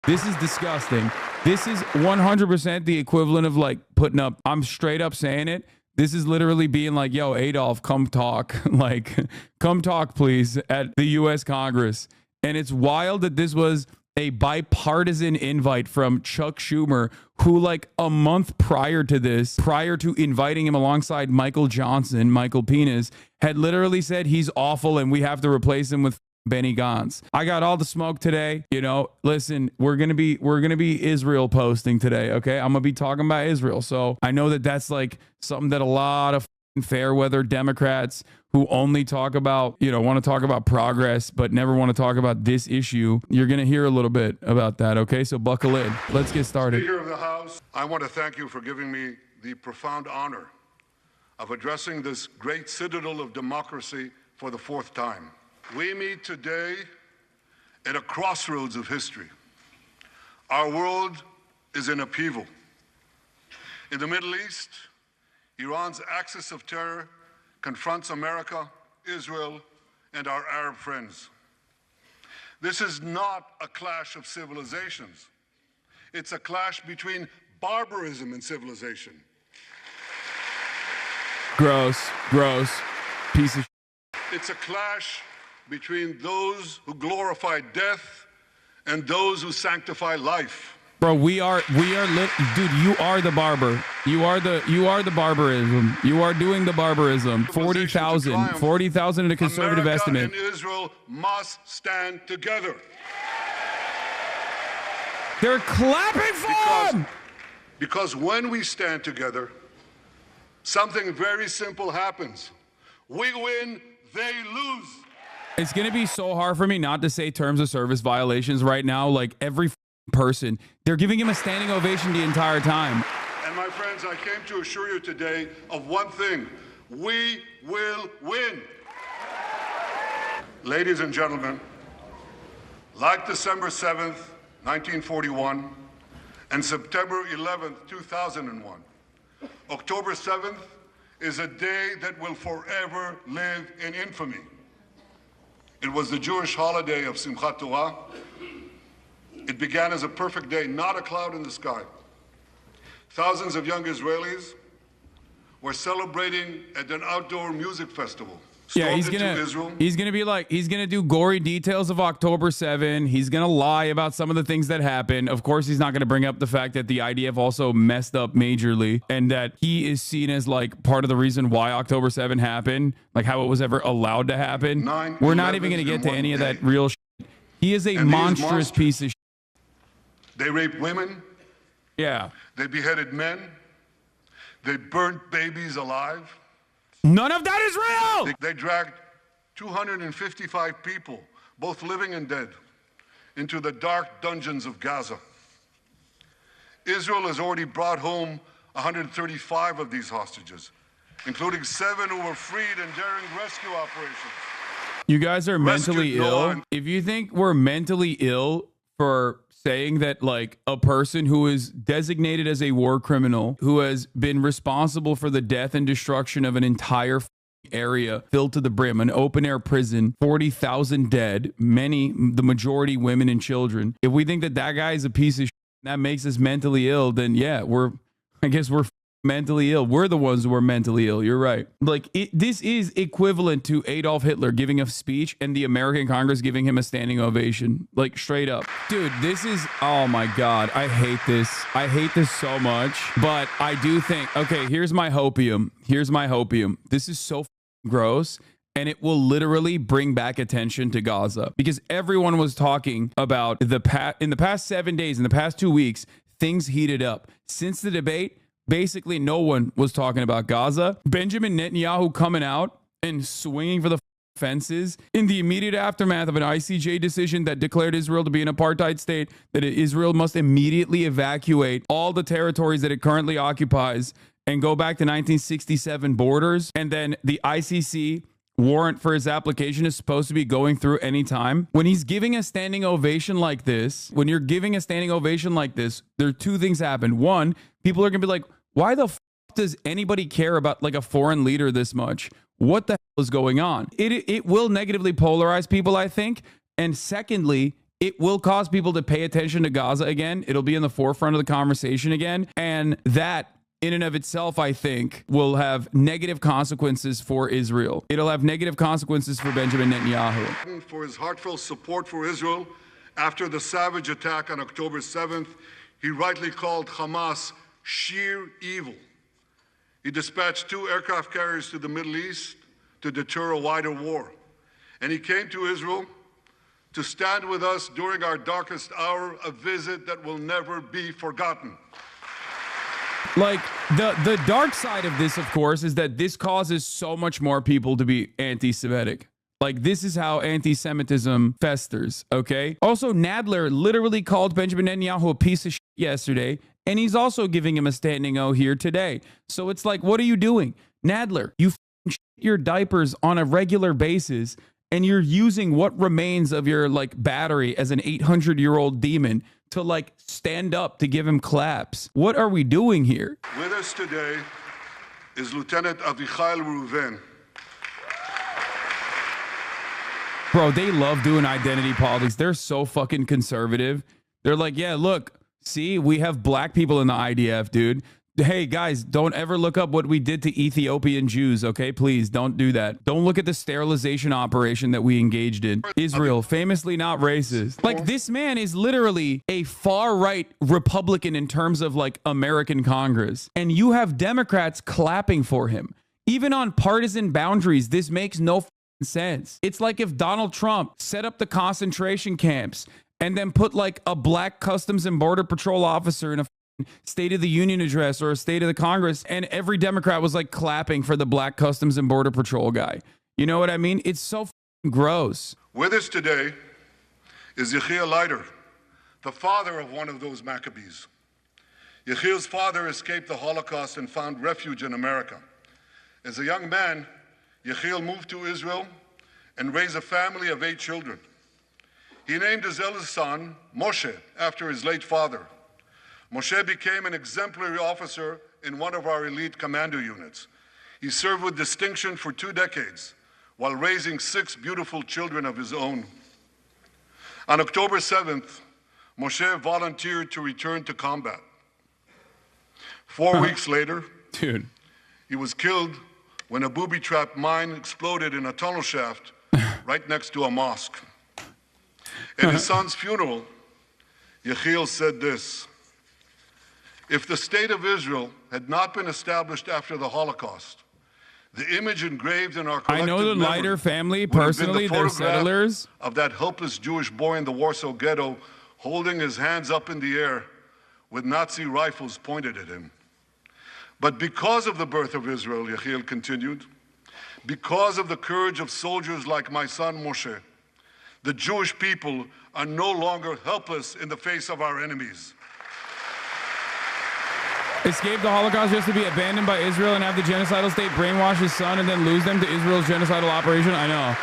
This is disgusting. This is 100% the equivalent of like putting up, I'm straight up saying it. This is literally being like, yo, Adolf, come talk. Like, come talk, please, at the U.S. Congress. And it's wild that this was a bipartisan invite from Chuck Schumer, who like a month prior to this, prior to inviting him alongside Michael Johnson, Michael Penis, had literally said he's awful and we have to replace him with Benny Gantz. I got all the smoke today. You know, listen, we're gonna be Israel posting today. Okay, I'm gonna be talking about Israel. So I know that that's like something that a lot of fair weather Democrats who only talk about, you know, want to talk about progress, but never want to talk about this issue. You're going to hear a little bit about that. Okay, so buckle in. Let's get started. Speaker of the House, I want to thank you for giving me the profound honor of addressing this great citadel of democracy for the fourth time. We meet today at a crossroads of history. Our world is in upheaval. In the Middle East, Iran's axis of terror confronts America, Israel, and our Arab friends. This is not a clash of civilizations. It's a clash between barbarism and civilization. Gross, gross, piece of It's a clash between those who glorify death and those who sanctify life. Bro, dude, you are the barber. You are the barbarism. You are doing the barbarism. 40,000 in a conservative America estimate. and Israel must stand together. They're clapping for him. Because when we stand together, something very simple happens. We win, they lose. It's going to be so hard for me not to say terms of service violations right now. Like every person, they're giving him a standing ovation the entire time. And my friends, I came to assure you today of one thing: we will win. Ladies and gentlemen, like December 7th, 1941, and September 11th, 2001, October 7th is a day that will forever live in infamy. It was the Jewish holiday of Simchat Torah. It began as a perfect day, not a cloud in the sky. Thousands of young Israelis were celebrating at an outdoor music festival. Yeah, he's gonna do gory details of October 7. He's gonna lie about some of the things that happened. Of course, he's not gonna bring up the fact that the IDF also messed up majorly, and that he is seen as like part of the reason why October 7 happened, like how it was ever allowed to happen. We're not even gonna get to any of that real shit. He is a monstrous piece of shit. They raped women. Yeah. They beheaded men. They burnt babies alive. None of that is real. They dragged 255 people, both living and dead, into the dark dungeons of Gaza. Israel has already brought home 135 of these hostages, including 7 who were freed in daring rescue operations. You guys are mentally ill. If you think we're mentally ill for saying that like a person who is designated as a war criminal, who has been responsible for the death and destruction of an entire area filled to the brim, an open air prison, 40,000 dead, the majority women and children. If we think that that guy is a piece of shit, that makes us mentally ill, then yeah, I guess we're mentally ill. We're the ones who are mentally ill. You're right. Like this is equivalent to Adolf Hitler giving a speech and the American Congress giving him a standing ovation. Like straight up. Dude, this is, oh my God. I hate this. I hate this so much. But I do think, okay, here's my hopium. This is so gross. And it will literally bring back attention to Gaza, because everyone was talking about in the past 7 days, in the past 2 weeks, things heated up. Since the debate, basically no one was talking about Gaza. Benjamin Netanyahu coming out and swinging for the fences in the immediate aftermath of an ICJ decision that declared Israel to be an apartheid state, that Israel must immediately evacuate all the territories that it currently occupies and go back to 1967 borders. And then the ICC warrant for his application is supposed to be going through any time. When he's giving a standing ovation like this, when you're giving a standing ovation like this, there are two things happen. One, people are gonna be like, why the f does anybody care about like a foreign leader this much? What the hell is going on? It will negatively polarize people, I think. And secondly, it will cause people to pay attention to Gaza again. It'll be in the forefront of the conversation again. And that in and of itself, I think, will have negative consequences for Israel. It'll have negative consequences for Benjamin Netanyahu. For his heartfelt support for Israel after the savage attack on October 7th, he rightly called Hamas sheer evil. He dispatched 2 aircraft carriers to the Middle East to deter a wider war. And he came to Israel to stand with us during our darkest hour, a visit that will never be forgotten. Like, the dark side of this, of course, is that this causes so much more people to be anti-Semitic. Like, this is how anti-Semitism festers, okay? Also, Nadler literally called Benjamin Netanyahu a piece of shit yesterday, and he's also giving him a standing O here today. So it's like, what are you doing? Nadler, you shit your diapers on a regular basis, and you're using what remains of your, like, battery as an 800-year-old demon to, like, stand up to give him claps. What are we doing here? With us today is Lieutenant Avichai Reuven. Bro, they love doing identity politics. They're so fucking conservative. They're like, yeah, look, see, we have black people in the IDF, dude. Hey, guys, don't ever look up what we did to Ethiopian Jews, okay? Please, don't do that. Don't look at the sterilization operation that we engaged in. Israel, famously not racist. Like, this man is literally a far-right Republican in terms of, like, American Congress. And you have Democrats clapping for him. Even on partisan boundaries, this makes no sense. It's like if Donald Trump set up the concentration camps and then put, like, a black Customs and Border Patrol officer in a State of the Union address or a State of the Congress, and every Democrat was like clapping for the black Customs and Border Patrol guy. You know what I mean? It's so gross. With us today is Yechiel Leiter, the father of one of those Maccabees. Yechiel's father escaped the Holocaust and found refuge in America. As a young man, Yechiel moved to Israel and raised a family of 8 children. He named his eldest son Moshe after his late father. Moshe became an exemplary officer in one of our elite commando units. He served with distinction for 2 decades while raising 6 beautiful children of his own. On October 7th, Moshe volunteered to return to combat. 4 weeks later, dude, he was killed when a booby-trapped mine exploded in a tunnel shaft right next to a mosque. At his son's funeral, Yechiel said this: "If the state of Israel had not been established after the Holocaust, the image engraved in our collective I know the Leiter family would have been personally. the They're photograph settlers. of that helpless Jewish boy in the Warsaw Ghetto holding his hands up in the air with Nazi rifles pointed at him. But because of the birth of Israel," Yechiel continued, "because of the courage of soldiers like my son Moshe, the Jewish people are no longer helpless in the face of our enemies." Escape the Holocaust just to be abandoned by Israel and have the genocidal state brainwash his son and then lose them to Israel's genocidal operation. I know.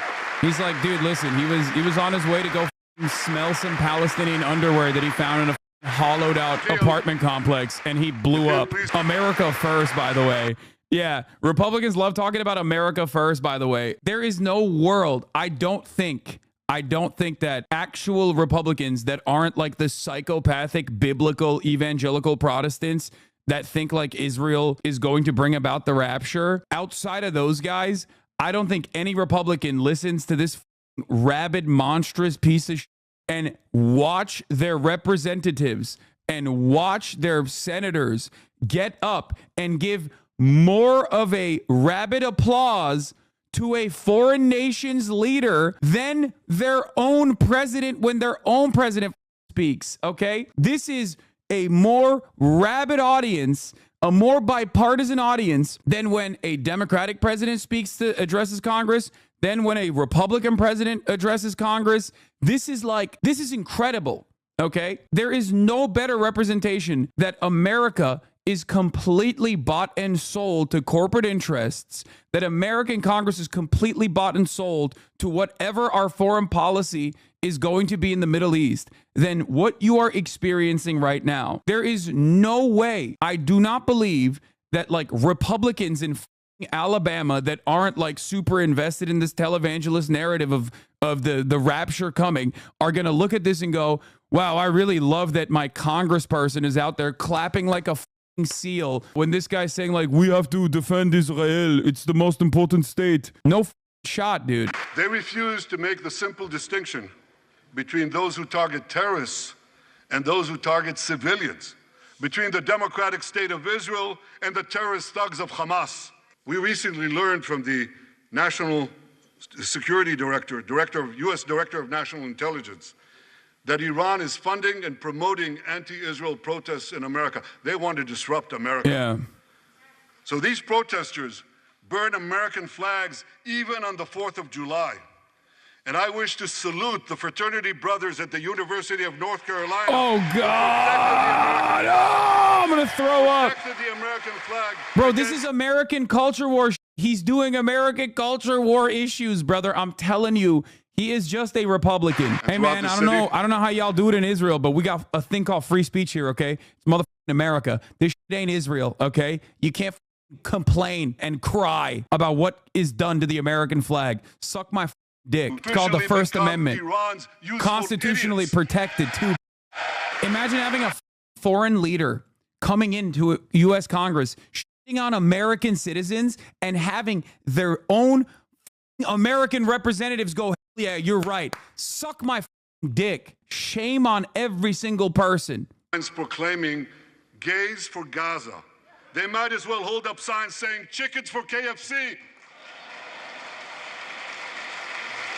He's like, dude, listen, he was on his way to go smell some Palestinian underwear that he found in a hollowed out apartment complex, and he blew up. America first, by the way. Yeah, Republicans love talking about America first, by the way. There is no world, I don't think that actual Republicans that aren't like the psychopathic biblical evangelical Protestants that think like Israel is going to bring about the rapture, outside of those guys, I don't think any Republican listens to this rabid, monstrous piece of shit and watch their representatives and watch their senators get up and give more of a rabid applause to a foreign nation's leader than their own president when their own president speaks, okay? This is a more rabid audience, a more bipartisan audience than when a Democratic president speaks to addresses Congress, than when a Republican president addresses Congress. This is incredible, okay? There is no better representation that America is completely bought and sold to corporate interests, that American Congress is completely bought and sold to whatever our foreign policy is going to be in the Middle East, than what you are experiencing right now. There is no way, I do not believe that like Republicans in Alabama that aren't like super invested in this televangelist narrative of the rapture coming are going to look at this and go, wow, I really love that my congressperson is out there clapping like a seal when this guy's saying like, we have to defend Israel. It's the most important state. No shot, dude. They refuse to make the simple distinction between those who target terrorists and those who target civilians, between the democratic state of Israel and the terrorist thugs of Hamas. We recently learned from the National Security Director, U.S. Director of National Intelligence, that Iran is funding and promoting anti-Israel protests in America. They want to disrupt America. Yeah. So these protesters burn American flags even on the 4th of July. And I wish to salute the fraternity brothers at the University of North Carolina. Oh, God. Oh, I'm going to throw up. The American flag. Bro, this is American culture war. He's doing American culture war issues, brother. I'm telling you, he is just a Republican. Hey, man, I don't know how y'all do it in Israel, but we got a thing called free speech here, okay? It's motherfucking America. This shit ain't Israel, okay? You can't complain and cry about what is done to the American flag. Suck my dick. It's called the First Amendment. Constitutionally protected, too. Imagine having a foreign leader coming into a U.S. Congress, shitting on American citizens and having their own American representatives go, yeah, you're right. Suck my dick. Shame on every single person. Proclaiming gays for Gaza. They might as well hold up signs saying chickens for KFC.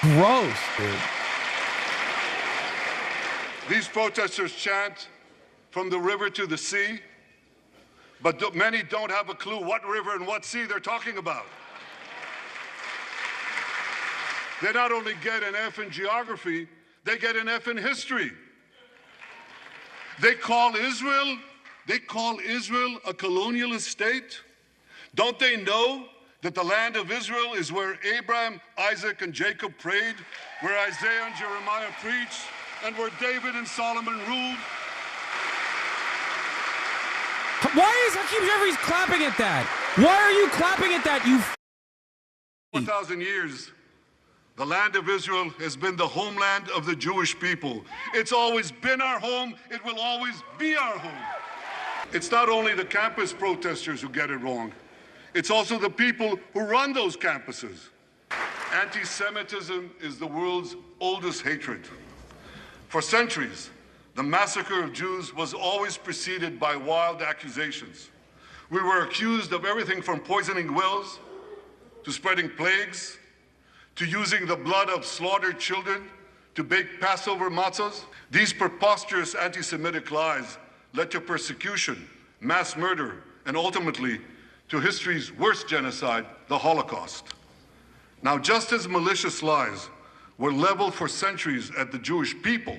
Gross, dude. These protesters chant from the river to the sea, but many don't have a clue what river and what sea they're talking about. They not only get an F in geography, they get an F in history. They call Israel a colonialist state. Don't they know that the land of Israel is where Abraham, Isaac, and Jacob prayed, where Isaiah and Jeremiah preached, and where David and Solomon ruled? Why is Hakeem Jeffries clapping at that? Why are you clapping at that, you 4,000 years, the land of Israel has been the homeland of the Jewish people. It's always been our home. It will always be our home. It's not only the campus protesters who get it wrong. It's also the people who run those campuses. Anti-Semitism is the world's oldest hatred. For centuries, the massacre of Jews was always preceded by wild accusations. We were accused of everything from poisoning wells, to spreading plagues, to using the blood of slaughtered children to bake Passover matzahs. These preposterous anti-Semitic lies led to persecution, mass murder, and ultimately to history's worst genocide, the Holocaust. Now, just as malicious lies were leveled for centuries at the Jewish people,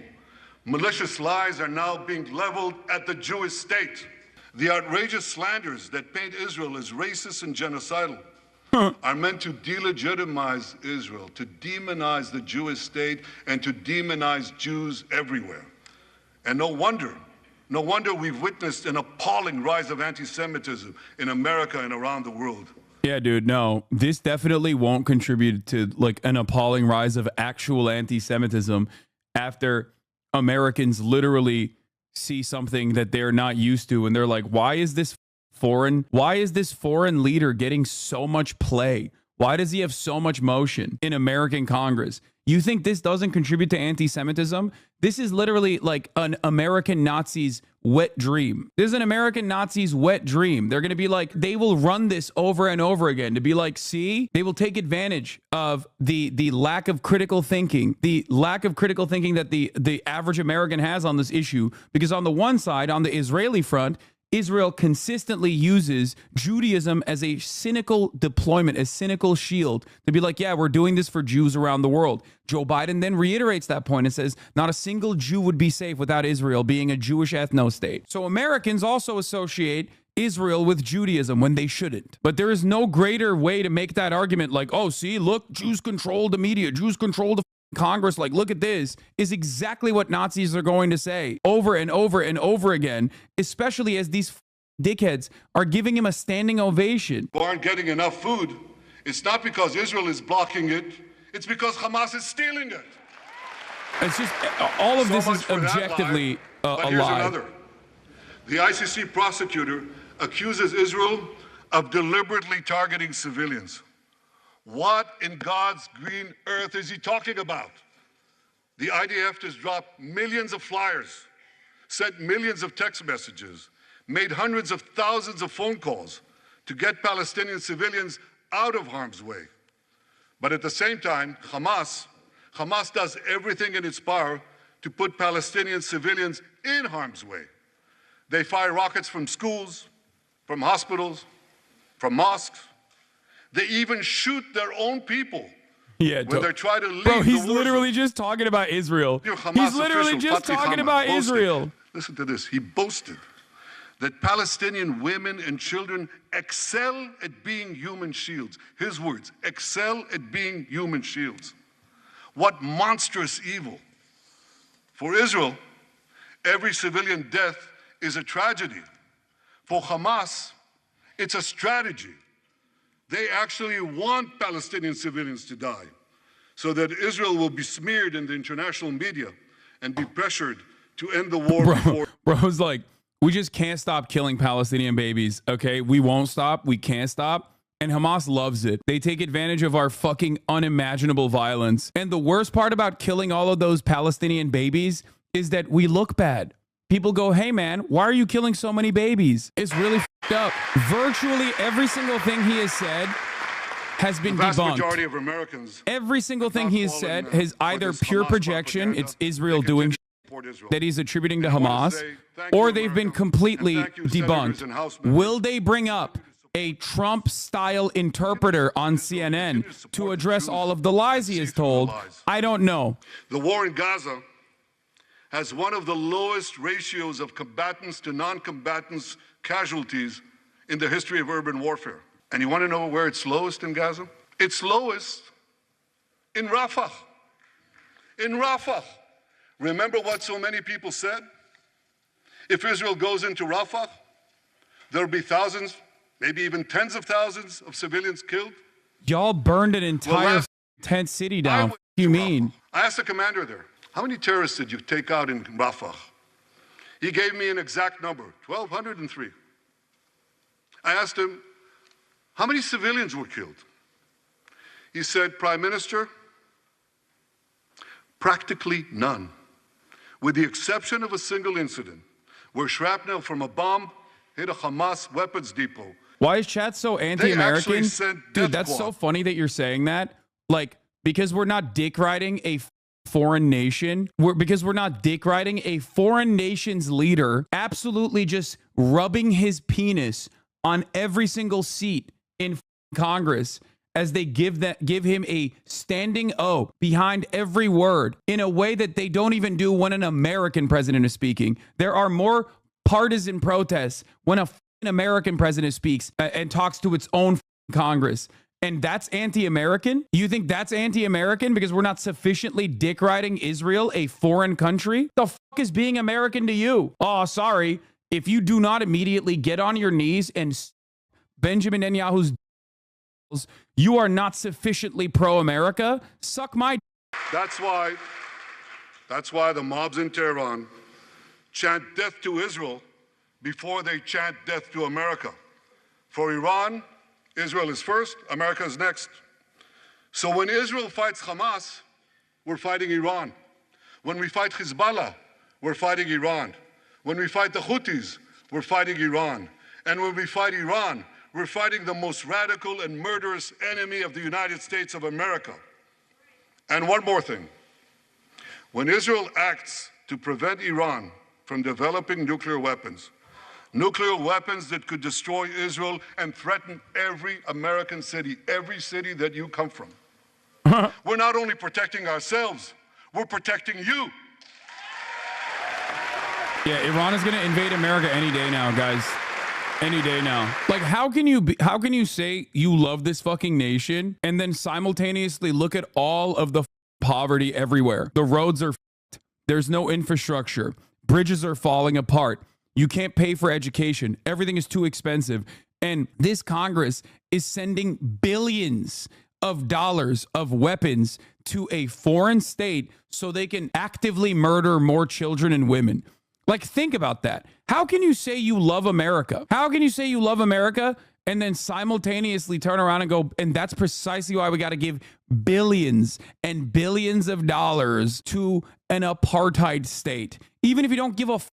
malicious lies are now being leveled at the Jewish state. The outrageous slanders that paint Israel as racist and genocidal are meant to delegitimize Israel, to demonize the Jewish state, and to demonize Jews everywhere. And no wonder we've witnessed an appalling rise of anti-Semitism in America and around the world. Yeah, dude, no, this definitely won't contribute to like an appalling rise of actual anti-Semitism after Americans literally see something that they're not used to and they're like, why is this foreign leader getting so much play? Why does he have so much motion in American Congress? You think this doesn't contribute to anti-Semitism? This is literally like an American Nazi's wet dream. This is an American Nazi's wet dream. They're going to be like, they will run this over and over again to be like, see, they will take advantage of the lack of critical thinking, that the average American has on this issue. Because on the one side, on the Israeli front, Israel consistently uses Judaism as a cynical deployment, a cynical shield to be like, yeah, we're doing this for Jews around the world. Joe Biden then reiterates that point and says, not a single Jew would be safe without Israel being a Jewish ethno-state. So Americans also associate Israel with Judaism when they shouldn't. But there is no greater way to make that argument like, oh, see, look, Jews control the media, Jews control the Congress, like, look at this, is exactly what Nazis are going to say over and over and over again, especially as these dickheads are giving him a standing ovation. Who aren't getting enough food, it's not because Israel is blocking it, it's because Hamas is stealing it. It's just, all of this is objectively a lie. Another. The ICC prosecutor accuses Israel of deliberately targeting civilians. What in God's green earth is he talking about? The IDF has dropped millions of flyers, sent millions of text messages, made hundreds of thousands of phone calls to get Palestinian civilians out of harm's way. But at the same time, Hamas does everything in its power to put Palestinian civilians in harm's way. They fire rockets from schools, from hospitals, from mosques. They even shoot their own people. Yeah, when they try to leave. Bro, he's literally just talking about Israel. He's literally just talking about Israel. Listen to this. He boasted that Palestinian women and children excel at being human shields. His words, excel at being human shields. What monstrous evil. For Israel, every civilian death is a tragedy. For Hamas, it's a strategy. They actually want Palestinian civilians to die so that Israel will be smeared in the international media and be pressured to end the war. Bro's like, we just can't stop killing Palestinian babies, okay? We won't stop. We can't stop. And Hamas loves it. They take advantage of our fucking unimaginable violence. And the worst part about killing all of those Palestinian babies is that we look bad. People go, hey man, why are you killing so many babies? It's really fucked up. Virtually every single thing he has said has been debunked. The vast majority of Americans, every single thing he has said is either pure projection, it's Israel doing that he's attributing to Hamas, or they've been completely debunked. Will they bring up a Trump-style interpreter on CNN to address all of the lies he has told? I don't know. The war in Gaza has one of the lowest ratios of combatants to non-combatants casualties in the history of urban warfare. And you want to know where it's lowest in Gaza? It's lowest in Rafah. In Rafah. Remember what so many people said? If Israel goes into Rafah, there'll be thousands, maybe even tens of thousands of civilians killed. Y'all burned an entire tent city down. What do you mean? I asked the commander there, how many terrorists did you take out in Rafah? He gave me an exact number, 1,203. I asked him, how many civilians were killed? He said, Prime Minister, practically none, with the exception of a single incident where shrapnel from a bomb hit a Hamas weapons depot. Why is chat so anti-American? Dude, that's so funny that you're saying that. Like, because we're not dick riding a foreign nation, because we're not dick riding a foreign nation's leader, absolutely just rubbing his penis on every single seat in Congress as they give him a standing O behind every word in a way that they don't even do when an American president is speaking. There are more partisan protests when an American president speaks and talks to its own Congress. And that's anti-American? You think that's anti-American because we're not sufficiently dick riding Israel, a foreign country? The fuck is being American to you? Oh, sorry. If you do not immediately get on your knees and Benjamin Netanyahu's, you are not sufficiently pro-America. Suck my. That's why the mobs in Tehran chant death to Israel before they chant death to America. For Iran, Israel is first, America is next. So when Israel fights Hamas, we're fighting Iran. When we fight Hezbollah, we're fighting Iran. When we fight the Houthis, we're fighting Iran. And when we fight Iran, we're fighting the most radical and murderous enemy of the United States of America. And one more thing. When Israel acts to prevent Iran from developing nuclear weapons that could destroy Israel and threaten every American city, every city that you come from, we're not only protecting ourselves, we're protecting you. Yeah, Iran is going to invade America any day now, guys. Any day now. Like, how can you say you love this fucking nation and then simultaneously look at all of the poverty everywhere? The roads are f***ed. There's no infrastructure. Bridges are falling apart. You can't pay for education. Everything is too expensive. And this Congress is sending billions of dollars of weapons to a foreign state so they can actively murder more children and women. Like, think about that. How can you say you love America? How can you say you love America and then simultaneously turn around and go, and that's precisely why we got to give billions and billions of dollars to an apartheid state? Even if you don't give a fuck,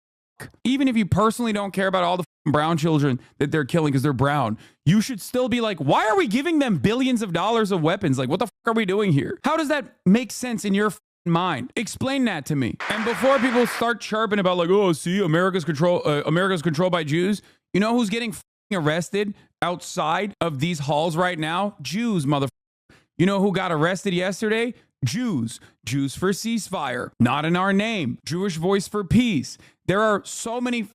even if you personally don't care about all the brown children that they're killing because they're brown, you should still be like, why are we giving them billions of dollars of weapons? Like, what the fuck are we doing here? How does that make sense in your mind? Explain that to me. And before people start chirping about like, oh, see, America's controlled by Jews, you know who's getting arrested outside of these halls right now? Jews, motherfucker. You know who got arrested yesterday? Jews. Jews for ceasefire. Not in our name. Jewish Voice for Peace. There are so many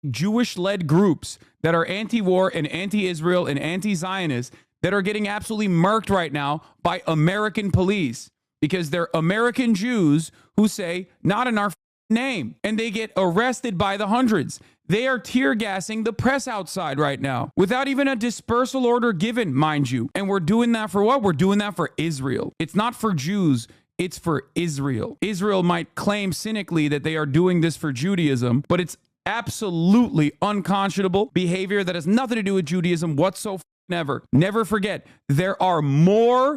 Jewish-led groups that are anti-war and anti-Israel and anti-Zionist that are getting absolutely murked right now by American police because they're American Jews who say, not in our name. And they get arrested by the hundreds. They are tear gassing the press outside right now without even a dispersal order given, mind you. And we're doing that for what? We're doing that for Israel. It's not for Jews. It's for Israel. Israel might claim cynically that they are doing this for Judaism, but it's absolutely unconscionable behavior that has nothing to do with Judaism whatsoever. Never forget, there are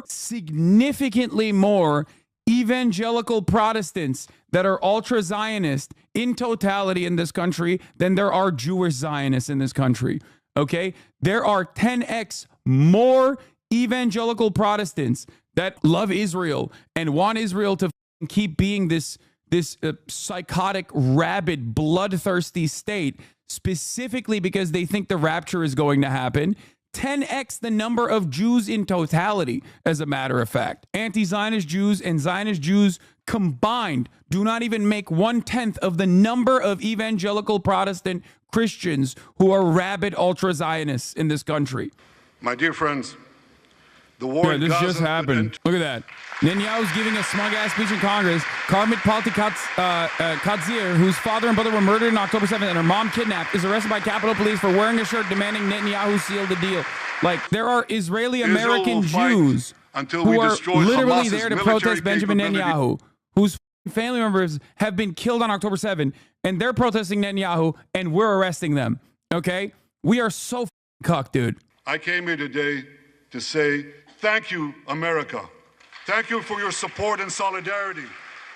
significantly more evangelical Protestants that are ultra-Zionist in totality in this country than there are Jewish Zionists in this country. Okay? There are 10x more evangelical Protestants that love Israel and want Israel to keep being this psychotic, rabid, bloodthirsty state, specifically because they think the rapture is going to happen. 10x the number of Jews in totality, as a matter of fact. Anti-Zionist Jews and Zionist Jews combined do not even make 1/10 of the number of evangelical Protestant Christians who are rabid ultra-Zionists in this country. My dear friends, the war in this Gaza just happened. Look at that. Netanyahu's giving a smug-ass speech in Congress. Karmit Palti-Katzir, whose father and brother were murdered on October 7th and her mom kidnapped, is arrested by Capitol Police for wearing a shirt demanding Netanyahu seal the deal. Like, there are Israeli-American Jews who are literally there to protest Benjamin Netanyahu, whose family members have been killed on October 7th, and they're protesting Netanyahu, and we're arresting them. Okay? We are so cucked, dude. I came here today to say thank you, America. Thank you for your support and solidarity.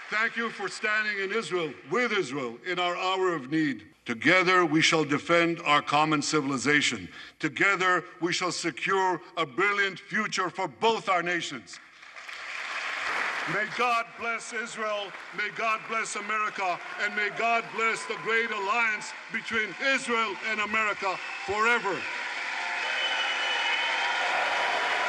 Thank you for standing in Israel, with Israel, in our hour of need. Together we shall defend our common civilization. Together we shall secure a brilliant future for both our nations. May God bless Israel, may God bless America, and may God bless the great alliance between Israel and America forever.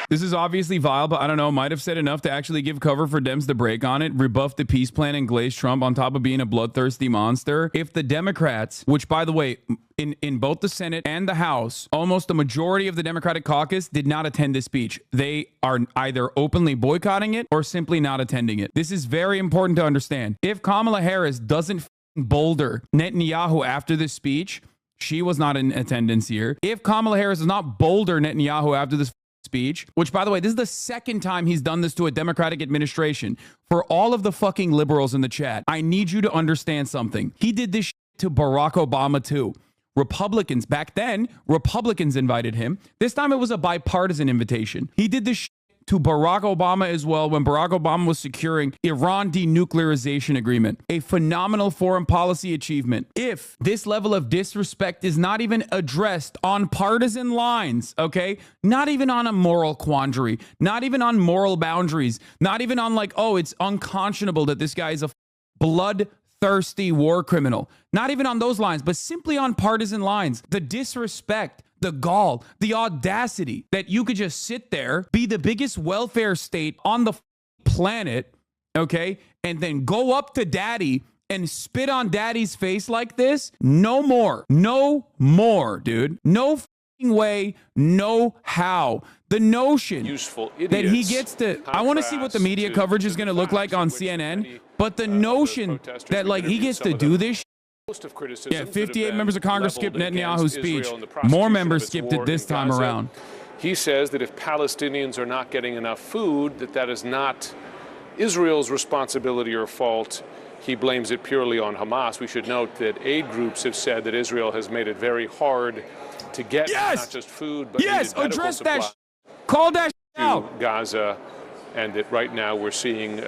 This is obviously vile, but I don't know, might have said enough to actually give cover for Dems to break on it, rebuff the peace plan, and glaze Trump on top of being a bloodthirsty monster. If the Democrats, which, by the way, in both the Senate and the House, almost the majority of the Democratic caucus did not attend this speech. They are either openly boycotting it or simply not attending it. This is very important to understand. If Kamala Harris doesn't boulder Netanyahu after this speech, she was not in attendance here. If Kamala Harris does not boulder Netanyahu after this speech, which, by the way, this is the second time he's done this to a Democratic administration. For all of the fucking liberals in the chat, I need you to understand something. He did this to Barack Obama too. Republicans, back then, Republicans invited him. This time it was a bipartisan invitation. He did this to Barack Obama as well when Barack Obama was securing Iran denuclearization agreement, a phenomenal foreign policy achievement. If this level of disrespect is not even addressed on partisan lines, okay, not even on a moral quandary, not even on moral boundaries, not even on like, oh, it's unconscionable that this guy is a bloodthirsty war criminal, not even on those lines, but simply on partisan lines, the disrespect, the gall, the audacity that you could just sit there, be the biggest welfare state on the planet, okay, and then go up to daddy and spit on daddy's face like this. No more. No more, dude. No way, no how. The notion that he gets to, I want to see what the media coverage is going to look like on CNN, but the notion that like he gets to do this Of criticisms. Yeah, 58 members of Congress skipped Netanyahu's speech. More members skipped it this time around. He says that if Palestinians are not getting enough food, that is not Israel's responsibility or fault. He blames it purely on Hamas. We should note that aid groups have said that Israel has made it very hard to get not just food, but address that. Call that out. Gaza, and that right now we're seeing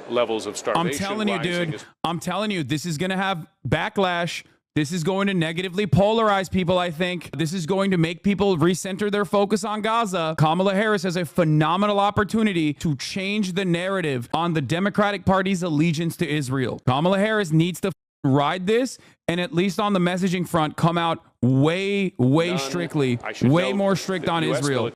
levels of starvation. I'm telling you, dude. I'm telling you, this is going to have backlash. This is going to negatively polarize people, I think. This is going to make people recenter their focus on Gaza. Kamala Harris has a phenomenal opportunity to change the narrative on the Democratic Party's allegiance to Israel. Kamala Harris needs to ride this and, at least on the messaging front, come out way strictly, way more strict on Israel.